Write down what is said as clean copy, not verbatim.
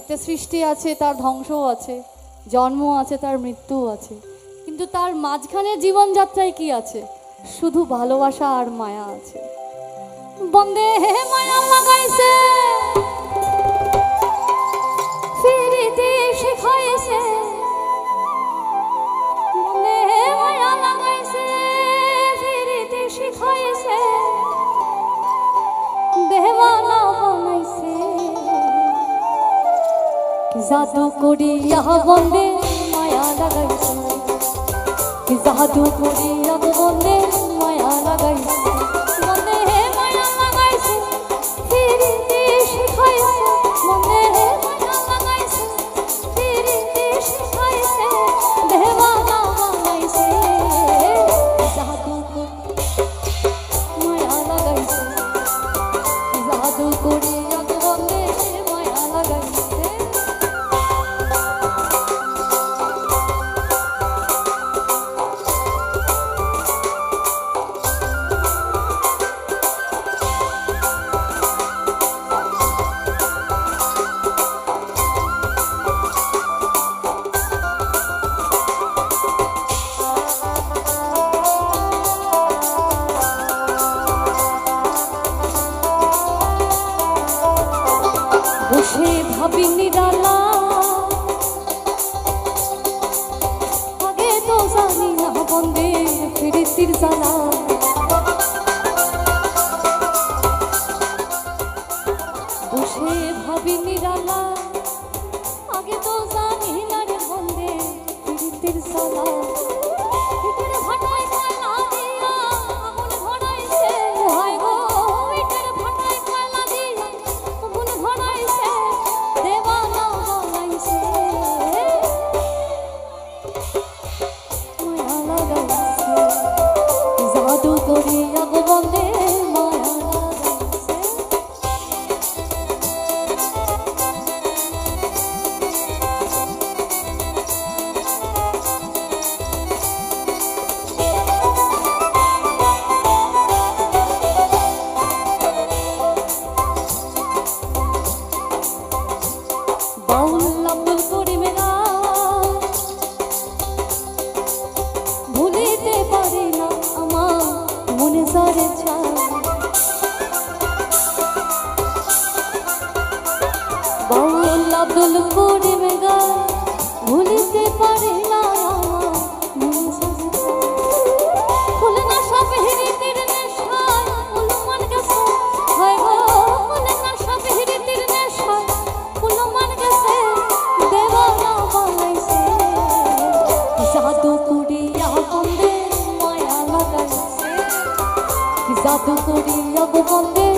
একটা সৃষ্টি আছে, তার ধ্বংসও আছে, জন্ম আছে, তার মৃত্যুও আছে, কিন্তু তার মাঝখানে জীবনযাত্রায় কি আছে? শুধু ভালোবাসা আর মায়া আছে। বন্দে হে মায়া লাগাইছে, ফিরিতে শিখাইছে, বন্দে হে মায়া লাগাইছে, ফিরিতে শিখাইছে, দেওয়ানা বানাইছে, জাদু করিয়া বন্দে মায়া লাগাইছে, জাদু করিয়া বন্দে মায়া লাগাইছে, বন্দে হে মায়া লাগাইছে, ফিরিতে শিখাইছে, বন্দে হে মায়া লাগাইছে, ফিরিতে শিখাইছে, দেওয়ানা বানাইছে, জাদু মায়া লাগাইছে, জাদু করিয়া বন্দে মায়া লাগাইছে। বসে ভাবি নিরালা, আগে তো জানি না বন্দে ফিরিতির জ্বালা, বসে ভাবি নিরালা, আগে তো জানি না রে বন্দে ফিরিতির জ্বালা, ইটের ভাটায় কয়লা দিয়া আগুন ধরাইছে, হায় গো ইটের ভাটায় কয়লা দিয়া আগুন ধরাইছে, দেওয়ানা বানাইছে, মায়া লাগাইছে, জাদু করিয়া গো বন্দে মায়া লাগাইছে। বাউল আব্দুল করিমের ভুলিতে পারি না আমার মনে যারে চায়, বাউল আব্দুল করিমের ভুলিতে পারি না আমার মনে যারে চায়, খুলে না সব হিরিতির নেশায় উলুমান গেছে, হয় গো খুলে না সব হিরিতির নেশায় উলুমান গেছে, দেওয়ানা বানাইছে, জাদু করিয়া বন্দে মায়া লাগাইছে, জাদু করিয়া বন্দে